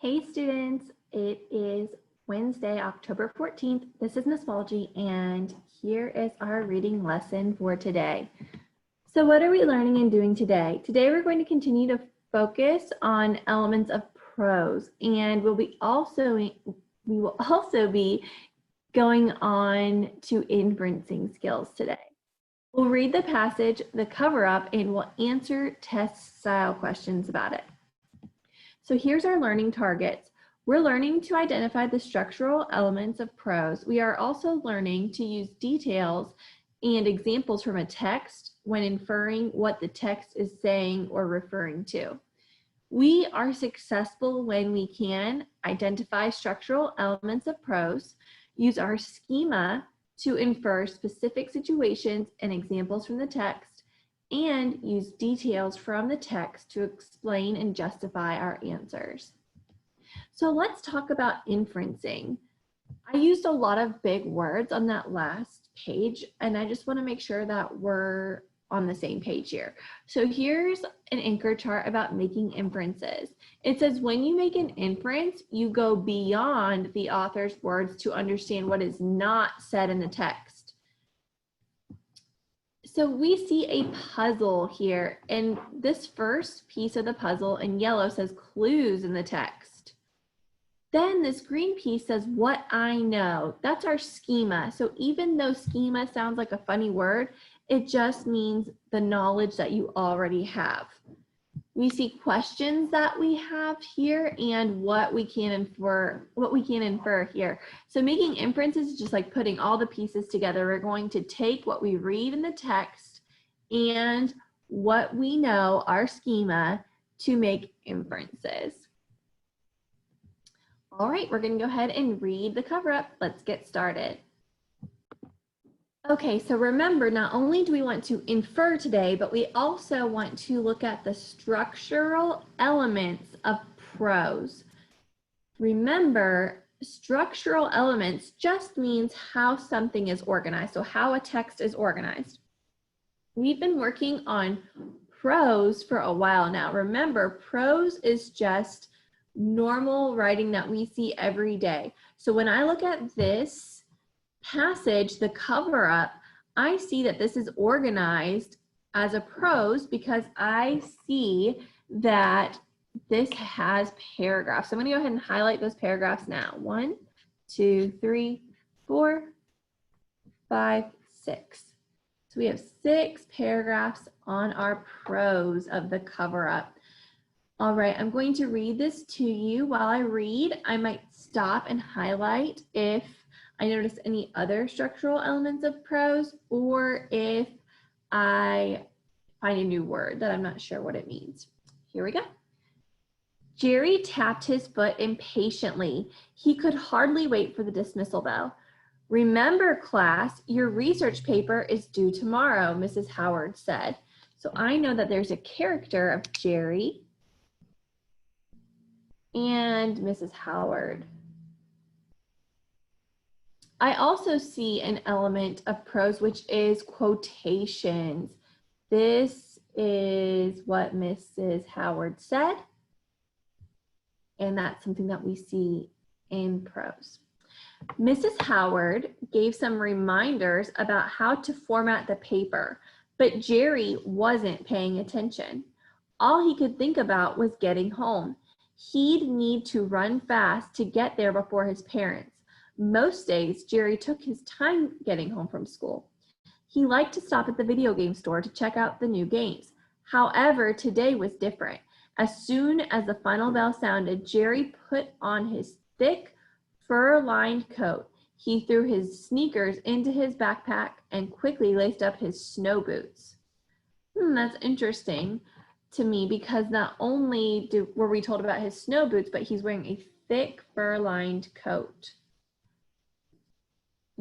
Hey students, it is Wednesday, October 14th. This is Nessology, and here is our reading lesson for today. So what are we learning and doing today? Today we're going to continue to focus on elements of prose, and we will also be going on to inferencing skills today. We'll read the passage, the cover up, and we'll answer test style questions about it. So here's our learning targets. We're learning to identify the structural elements of prose. We are also learning to use details and examples from a text when inferring what the text is saying or referring to. We are successful when we can identify structural elements of prose, use our schema to infer specific situations and examples from the text, and use details from the text to explain and justify our answers. So let's talk about inferencing. I used a lot of big words on that last page, and I just want to make sure that we're on the same page here. So here's an anchor chart about making inferences. It says when you make an inference, you go beyond the author's words to understand what is not said in the text. So we see a puzzle here, and this first piece of the puzzle in yellow says clues in the text. Then this green piece says what I know. That's our schema. So even though schema sounds like a funny word, it just means the knowledge that you already have. We see questions that we have here and what we can infer here. So making inferences is just like putting all the pieces together. We're going to take what we read in the text and what we know, our schema, to make inferences. All right, we're going to go ahead and read the cover up. Let's get started. Okay, so remember, not only do we want to infer today, but we also want to look at the structural elements of prose. Remember, structural elements just means how something is organized, so how a text is organized. We've been working on prose for a while now. Remember, prose is just normal writing that we see every day. So when I look at this passage, the cover up, I see that this is organized as a prose because I see that this has paragraphs. So I'm going to go ahead and highlight those paragraphs now. 1, 2, 3, 4, 5, 6. So we have 6 paragraphs on our prose of the cover up. All right, I'm going to read this to you. While I read, I might stop and highlight if I notice any other structural elements of prose, or if I find a new word that I'm not sure what it means. Here we go. Jerry tapped his foot impatiently. He could hardly wait for the dismissal bell. Remember, class, your research paper is due tomorrow, Mrs. Howard said. So I know that there's a character of Jerry and Mrs. Howard. I also see an element of prose, which is quotations. This is what Mrs. Howard said, and that's something that we see in prose. Mrs. Howard gave some reminders about how to format the paper, but Jerry wasn't paying attention. All he could think about was getting home. He'd need to run fast to get there before his parents. Most days, Jerry took his time getting home from school. He liked to stop at the video game store to check out the new games. However, today was different. As soon as the final bell sounded, Jerry put on his thick, fur-lined coat. He threw his sneakers into his backpack and quickly laced up his snow boots. That's interesting to me because not only were we told about his snow boots, but he's wearing a thick, fur-lined coat.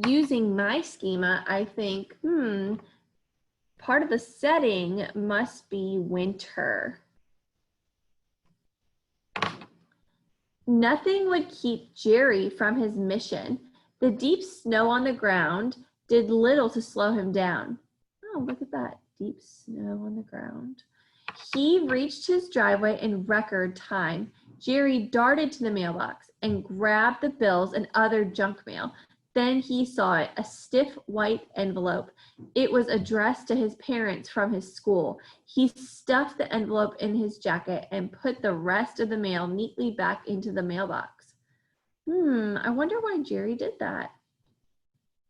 Using my schema, I think, part of the setting must be winter. Nothing would keep Jerry from his mission. The deep snow on the ground did little to slow him down. Oh, look at that, deep snow on the ground. He reached his driveway in record time. Jerry darted to the mailbox and grabbed the bills and other junk mail. Then he saw it, a stiff white envelope. It was addressed to his parents from his school. He stuffed the envelope in his jacket and put the rest of the mail neatly back into the mailbox. I wonder why Jerry did that.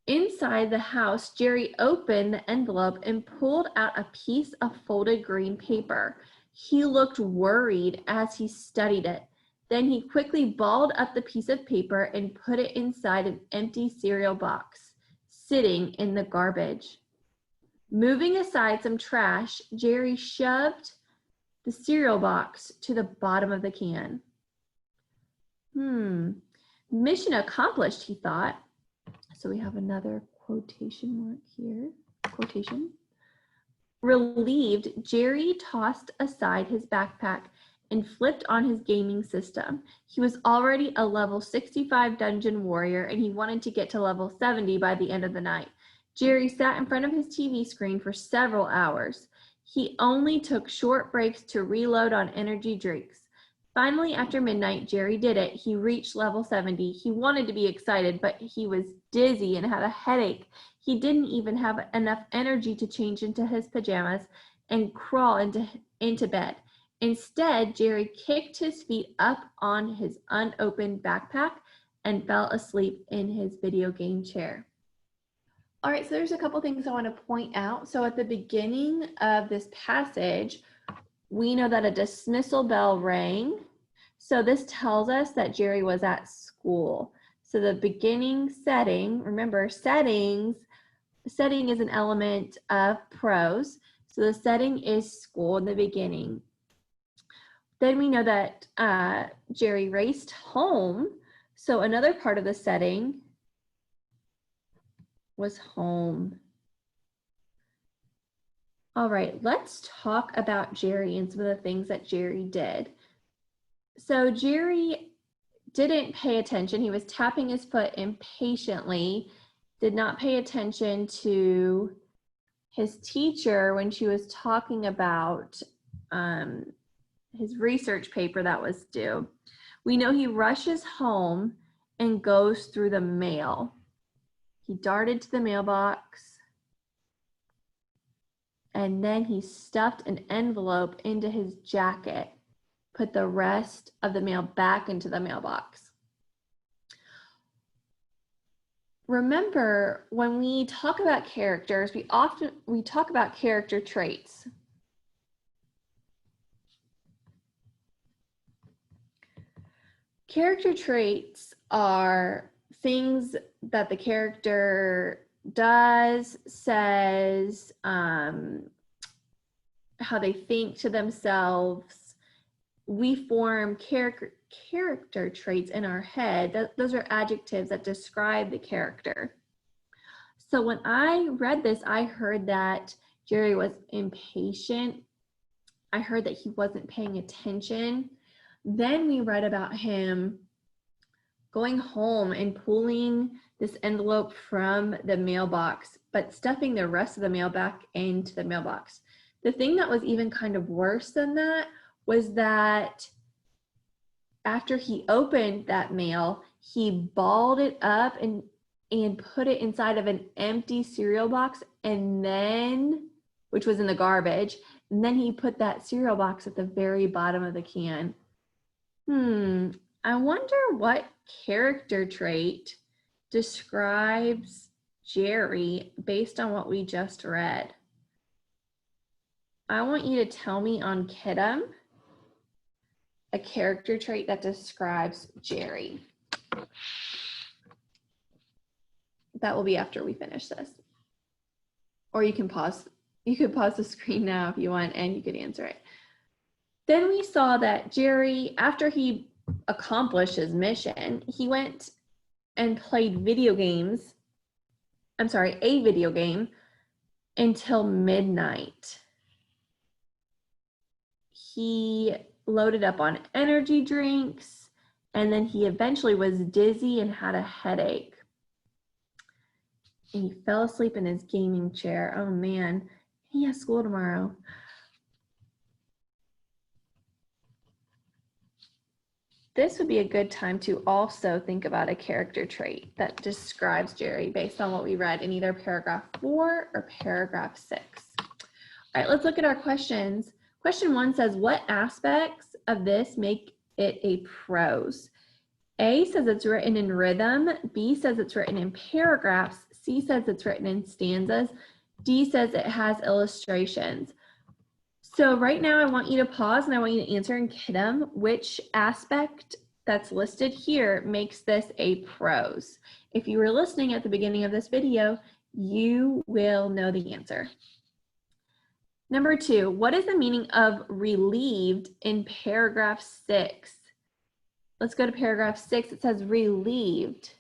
Inside the house, Jerry opened the envelope and pulled out a piece of folded green paper. He looked worried as he studied it. Then he quickly balled up the piece of paper and put it inside an empty cereal box, sitting in the garbage. Moving aside some trash, Jerry shoved the cereal box to the bottom of the can. Mission accomplished, he thought. So we have another quotation mark here. Quotation. Relieved, Jerry tossed aside his backpack and flipped on his gaming system. He was already a level 65 dungeon warrior, and he wanted to get to level 70 by the end of the night. Jerry sat in front of his TV screen for several hours. He only took short breaks to reload on energy drinks. Finally, after midnight, Jerry did it. He reached level 70. He wanted to be excited, but he was dizzy and had a headache. He didn't even have enough energy to change into his pajamas and crawl into bed. Instead, Jerry kicked his feet up on his unopened backpack and fell asleep in his video game chair. All right, so there's a couple things I want to point out. So at the beginning of this passage, we know that a dismissal bell rang. So this tells us that Jerry was at school. So the beginning setting, remember setting is an element of prose. So the setting is school in the beginning. Then we know that Jerry raced home. So another part of the setting was home. All right, let's talk about Jerry and some of the things that Jerry did. So Jerry didn't pay attention. He was tapping his foot impatiently, did not pay attention to his teacher when she was talking about his research paper that was due. We know he rushes home and goes through the mail. He darted to the mailbox, and then he stuffed an envelope into his jacket, put the rest of the mail back into the mailbox. Remember, when we talk about characters, we talk about character traits. Character traits are things that the character does, says, how they think to themselves. We form character traits in our head. Those are adjectives that describe the character. So when I read this, I heard that Jerry was impatient. I heard that he wasn't paying attention. Then we read about him going home and pulling this envelope from the mailbox, but stuffing the rest of the mail back into the mailbox. The thing that was even kind of worse than that was that after he opened that mail, he balled it up and put it inside of an empty cereal box, and then, which was in the garbage, and then he put that cereal box at the very bottom of the can. I wonder what character trait describes Jerry based on what we just read. I want you to tell me on Kiddum a character trait that describes Jerry. That will be after we finish this. Or you can pause. You could pause the screen now if you want, and you could answer it. Then we saw that Jerry, after he accomplished his mission, he went and played a video game until midnight. He loaded up on energy drinks, and then he eventually was dizzy and had a headache. And he fell asleep in his gaming chair. Oh man, he has school tomorrow. this would be a good time to also think about a character trait that describes Jerry based on what we read in either paragraph 4 or paragraph 6. All right, let's look at our questions. Question 1 says, what aspects of this make it a prose? A says it's written in rhythm, B says it's written in paragraphs, C says it's written in stanzas, D says it has illustrations. So right now I want you to pause and I want you to answer in Kidam which aspect that's listed here makes this a prose. If you were listening at the beginning of this video, you will know the answer. Number 2, what is the meaning of relieved in paragraph 6? Let's go to paragraph 6. It says relieved.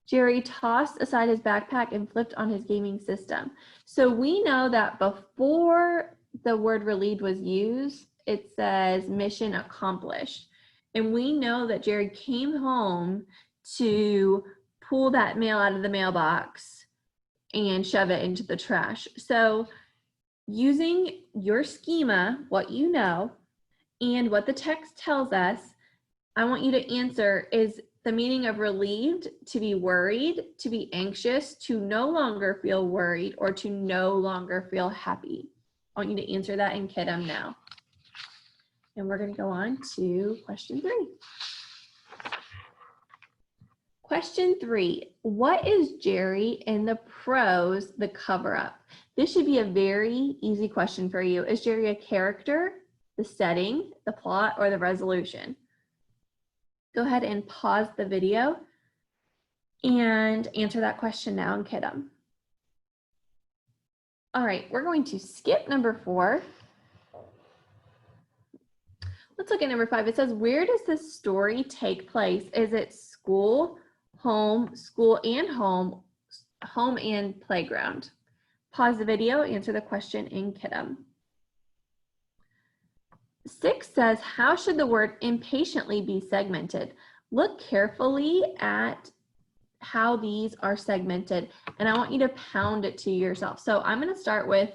Jerry tossed aside his backpack and flipped on his gaming system. So we know that before the word relieved was used, it says mission accomplished. And we know that Jerry came home to pull that mail out of the mailbox and shove it into the trash. So using your schema, what you know, and what the text tells us, I want you to answer, is the meaning of relieved to be worried, to be anxious, to no longer feel worried, or to no longer feel happy? I want you to answer that in Kidam now. And we're going to go on to question 3. Question 3, what is Jerry in the prose, the cover-up? This should be a very easy question for you. Is Jerry a character, the setting, the plot, or the resolution? Go ahead and pause the video and answer that question now in Kidam. All right, we're going to skip number 4. Let's look at number 5. It says, where does this story take place? Is it school, home, school and home, home and playground? Pause the video, answer the question in Kidam. 6 says, how should the word impatiently be segmented? Look carefully at how these are segmented, and I want you to pound it to yourself. So I'm going to start with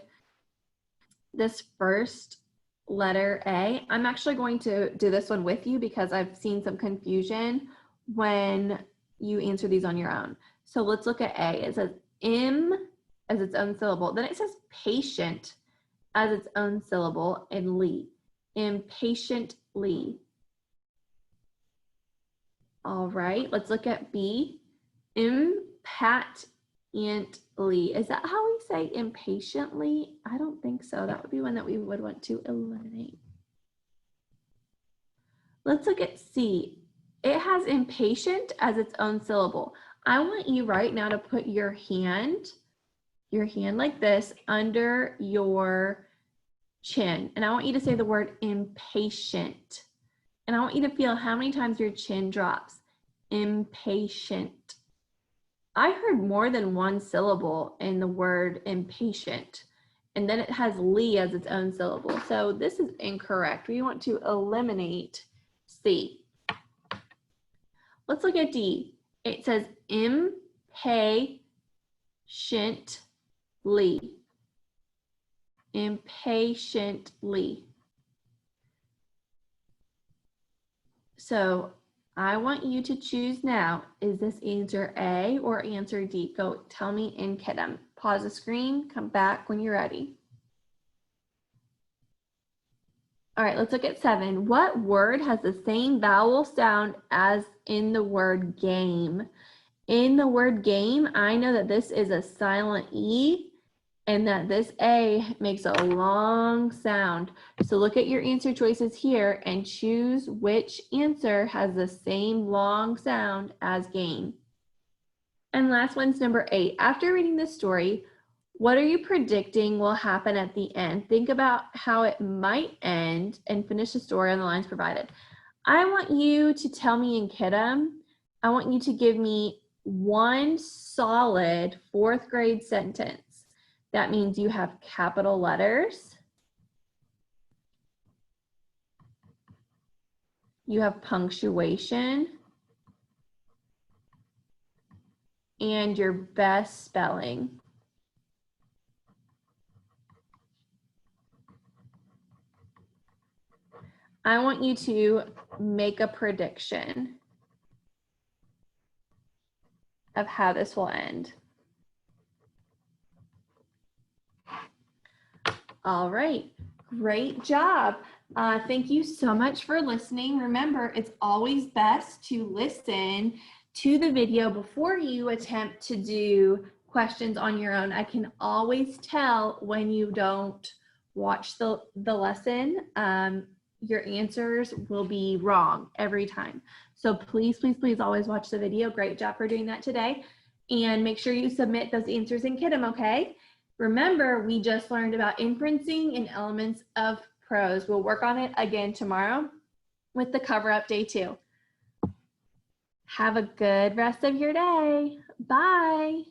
this first letter A. I'm actually going to do this one with you because I've seen some confusion when you answer these on your own. So let's look at A. It says im as its own syllable. Then it says patient as its own syllable, and ly. Impatiently. All right, let's look at B. Impatiently. Is that how we say impatiently? I don't think so. That would be one that we would want to eliminate. Let's look at C. It has impatient as its own syllable. I want you right now to put your hand like this under your chin, and I want you to say the word impatient, and I want you to feel how many times your chin drops. Impatient. I heard more than one syllable in the word impatient, and then it has ly as its own syllable, so this is incorrect. We want to eliminate C. Let's look at D. It says impatiently. Impatiently. So I want you to choose now. Is this answer A or answer D? Go tell me in Kidam. Pause the screen, come back when you're ready. All right, let's look at 7. What word has the same vowel sound as in the word game? In the word game, I know that this is a silent E and that this A makes a long sound. So look at your answer choices here and choose which answer has the same long sound as game. And last one's number 8. After reading this story, what are you predicting will happen at the end? Think about how it might end and finish the story on the lines provided. I want you to tell me in Kidam, I want you to give me one solid 4th grade sentence. That means you have capital letters, you have punctuation, and your best spelling. I want you to make a prediction of how this will end. All right, great job. Thank you so much for listening. Remember, it's always best to listen to the video before you attempt to do questions on your own. I can always tell when you don't watch the lesson. Your answers will be wrong every time. So please, please, please always watch the video. Great job for doing that today. And make sure you submit those answers in Kidem, okay? Remember, we just learned about inferencing and elements of prose. We'll work on it again tomorrow with the cover-up day 2. Have a good rest of your day. Bye.